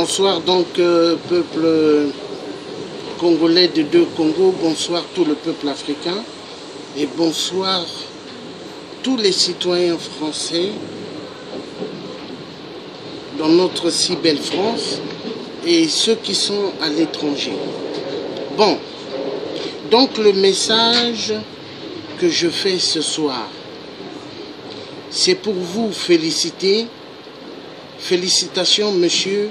Bonsoir donc peuple congolais de deux Congos, bonsoir tout le peuple africain et bonsoir tous les citoyens français dans notre si belle France et ceux qui sont à l'étranger. Bon, donc le message que je fais ce soir, c'est pour vous féliciter. Félicitations, monsieur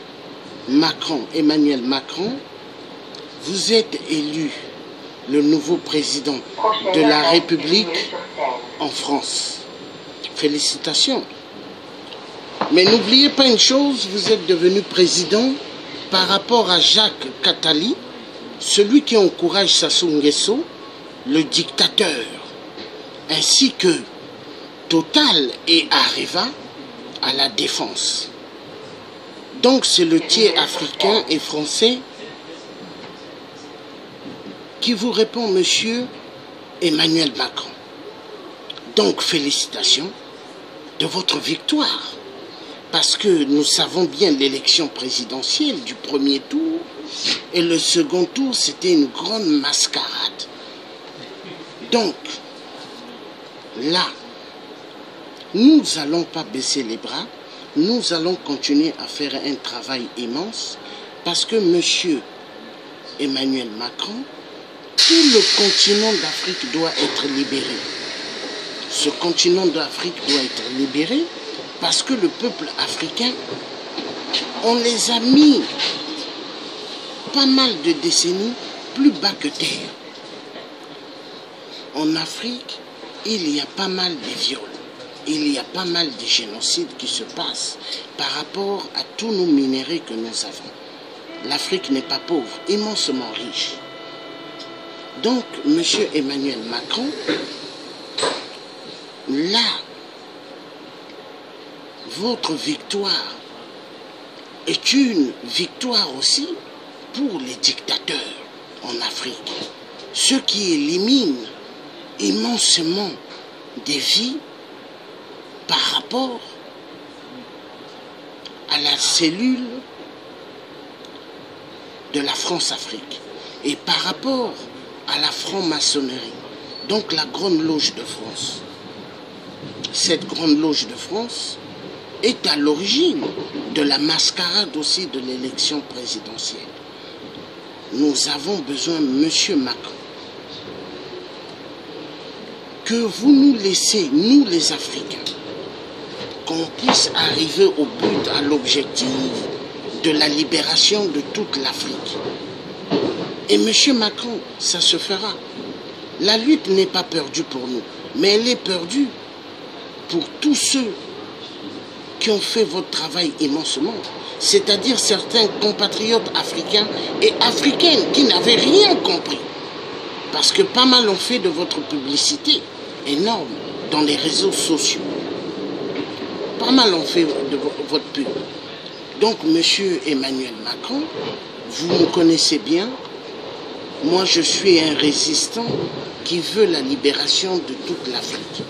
Macron, Emmanuel Macron. Vous êtes élu le nouveau président de la République en France. Félicitations. Mais n'oubliez pas une chose, vous êtes devenu président par rapport à Jacques Attali, celui qui encourage Sassou Nguesso, le dictateur, ainsi que Total et Areva à la défense. Donc c'est le tiers africain et français qui vous répond, monsieur Emmanuel Macron. Donc félicitations de votre victoire. Parce que nous savons bien l'élection présidentielle du premier tour et le second tour, c'était une grande mascarade. Donc, là, nous n'allons pas baisser les bras. Nous allons continuer à faire un travail immense parce que monsieur Emmanuel Macron, tout le continent d'Afrique doit être libéré. Ce continent d'Afrique doit être libéré parce que le peuple africain, on les a mis pas mal de décennies plus bas que terre. En Afrique, il y a pas mal de viols. Il y a pas mal de génocides qui se passent par rapport à tous nos minéraux que nous avons. L'Afrique n'est pas pauvre, immensement riche. Donc, M. Emmanuel Macron, là, votre victoire est une victoire aussi pour les dictateurs en Afrique. Ceux qui éliminent immensément des vies par rapport à la cellule de la France-Afrique et par rapport à la franc-maçonnerie, donc la Grande Loge de France. Cette Grande Loge de France est à l'origine de la mascarade aussi de l'élection présidentielle. Nous avons besoin, monsieur Macron, que vous nous laissez, nous les Africains, qu'on puisse arriver au but, à l'objectif de la libération de toute l'Afrique. Et M. Macron, ça se fera. La lutte n'est pas perdue pour nous, mais elle est perdue pour tous ceux qui ont fait votre travail immensement, c'est-à-dire certains compatriotes africains et africaines qui n'avaient rien compris. Parce que pas mal ont fait de votre publicité énorme dans les réseaux sociaux. Pas mal ont fait de votre pub. Donc, monsieur Emmanuel Macron, vous me connaissez bien. Moi, je suis un résistant qui veut la libération de toute l'Afrique.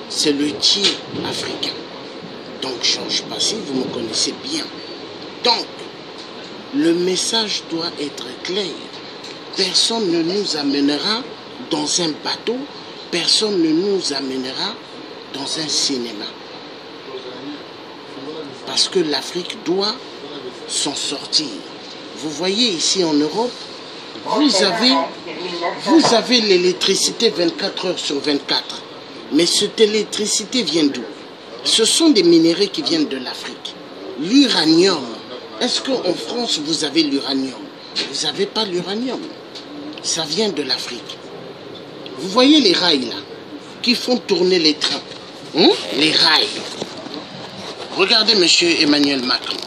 C'est le tiers africain. Donc, Georges Passy, vous me connaissez bien. Donc, le message doit être clair. Personne ne nous amènera dans un bateau, personne ne nous amènera dans un cinéma. Parce que l'Afrique doit s'en sortir. Vous voyez ici en Europe, vous avez l'électricité 24 heures sur 24. Mais cette électricité vient d'où? Ce sont des minéraux qui viennent de l'Afrique. L'uranium. Est-ce qu'en France, vous avez l'uranium? Vous n'avez pas l'uranium. Ça vient de l'Afrique. Vous voyez les rails là, qui font tourner les trains. Les rails. Regardez, monsieur Emmanuel Macron.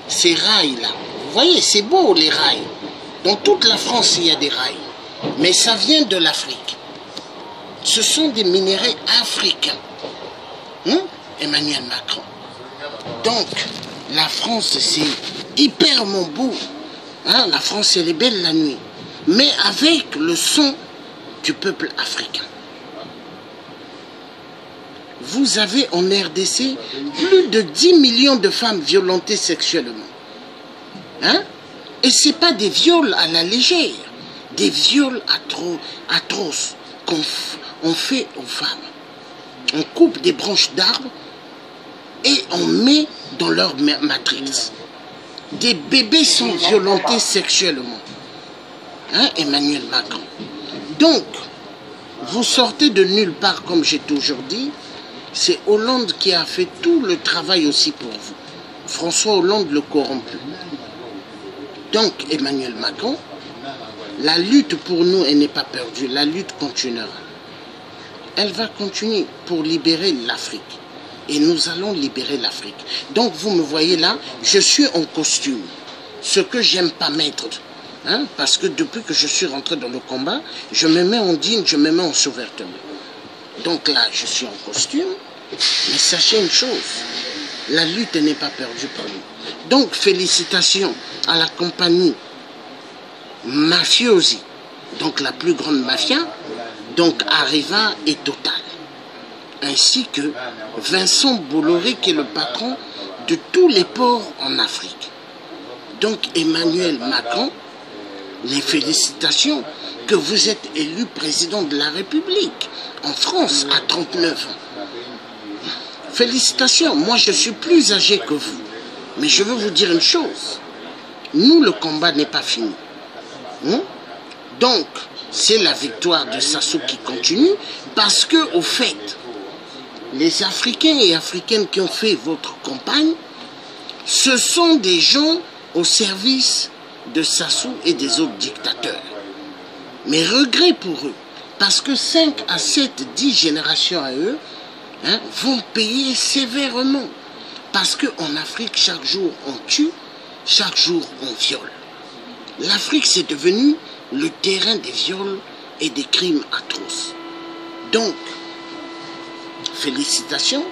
Ces rails là. Vous voyez, c'est beau les rails. Dans toute la France, il y a des rails. Mais ça vient de l'Afrique. Ce sont des minéraux africains. Emmanuel Macron. Donc, la France, c'est hyper beau. La France, elle est belle la nuit. Mais avec le son du peuple africain. vous avez en RDC plus de 10 millions de femmes violentées sexuellement. Hein? Et ce n'est pas des viols à la légère, des viols atroces qu'on fait aux femmes. On coupe des branches d'arbres et on met dans leur matrice. Des bébés sont violentés sexuellement. Hein, Emmanuel Macron. Donc, vous sortez de nulle part, comme j'ai toujours dit. C'est Hollande qui a fait tout le travail aussi pour vous. François Hollande le corrompu. Donc, Emmanuel Macron, la lutte pour nous, elle n'est pas perdue. La lutte continuera. Elle va continuer pour libérer l'Afrique. Et nous allons libérer l'Afrique. Donc, vous me voyez là, je suis en costume. Ce que j'aime pas mettre. Hein, parce que depuis que je suis rentré dans le combat, je me mets en digne, je me mets en sauvetement. Donc là, je suis en costume. Mais sachez une chose, la lutte n'est pas perdue pour nous. Donc, félicitations à la compagnie Mafiosi, donc la plus grande mafia, donc Arriva et Total. Ainsi que Vincent Bolloré, qui est le patron de tous les ports en Afrique. Donc, Emmanuel Macron, les félicitations que vous êtes élu président de la République en France à 39 ans. Félicitations, moi je suis plus âgé que vous. Mais je veux vous dire une chose. Nous, le combat n'est pas fini. Donc, c'est la victoire de Sassou qui continue parce que, au fait, les Africains et Africaines qui ont fait votre campagne, ce sont des gens au service de Sassou et des autres dictateurs. Mais regret pour eux, parce que 5 à 7, 10 générations à eux vont payer sévèrement. Parce qu'en Afrique, chaque jour on tue, chaque jour on viole. L'Afrique, c'est devenu le terrain des viols et des crimes atroces. Donc, félicitations.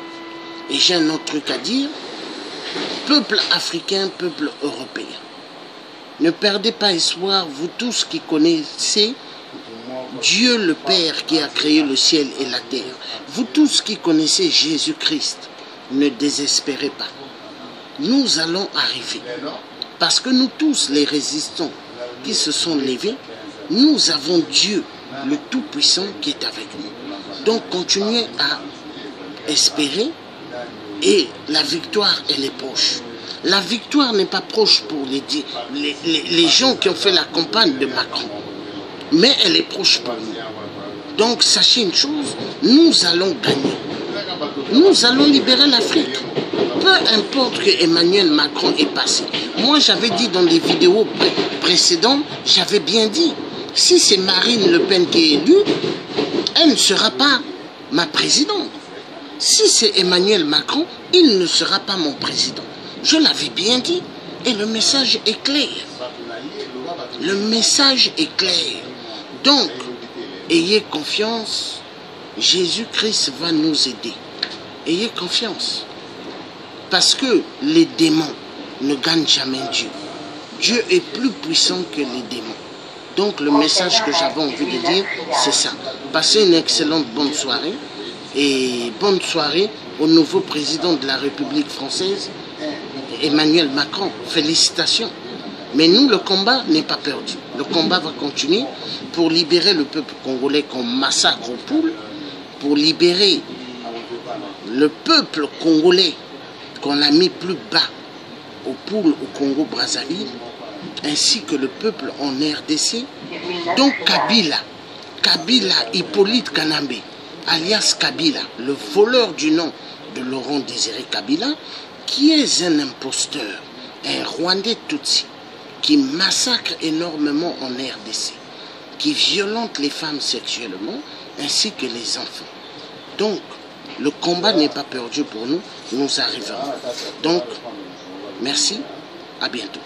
Et j'ai un autre truc à dire. Peuple africain, peuple européen. Ne perdez pas espoir, vous tous qui connaissez Dieu le Père qui a créé le ciel et la terre. Vous tous qui connaissez Jésus-Christ, ne désespérez pas. Nous allons arriver. Parce que nous tous, les résistants qui se sont levés, nous avons Dieu, le Tout-Puissant, qui est avec nous. Donc continuez à espérer et la victoire, elle est proche. La victoire n'est pas proche pour les gens qui ont fait la campagne de Macron. Mais elle est proche pour nous. Donc sachez une chose, nous allons gagner. Nous allons libérer l'Afrique. Peu importe que Emmanuel Macron est passé. Moi j'avais dit dans les vidéos précédentes, j'avais bien dit, si c'est Marine Le Pen qui est élue, elle ne sera pas ma présidente. Si c'est Emmanuel Macron, il ne sera pas mon président. Je l'avais bien dit. Et le message est clair. Le message est clair. Donc, ayez confiance. Jésus-Christ va nous aider. Ayez confiance. Parce que les démons ne gagnent jamais Dieu. Dieu est plus puissant que les démons. Donc, le message que j'avais envie de dire, c'est ça. Passez une excellente bonne soirée. Et bonne soirée au nouveau président de la République française, Emmanuel Macron. Félicitations. Mais nous, le combat n'est pas perdu. Le combat va continuer pour libérer le peuple congolais qu'on massacre aux poules, pour libérer le peuple congolais qu'on a mis plus bas aux poules au Congo-Brazzaville, ainsi que le peuple en RDC. Donc Kabila, Hippolyte Kanambe, alias Kabila, le voleur du nom de Laurent Désiré Kabila, qui est un imposteur, un Rwandais Tutsi, qui massacre énormément en RDC, qui violente les femmes sexuellement, ainsi que les enfants. Donc, le combat n'est pas perdu pour nous, nous arriverons. Donc, merci, à bientôt.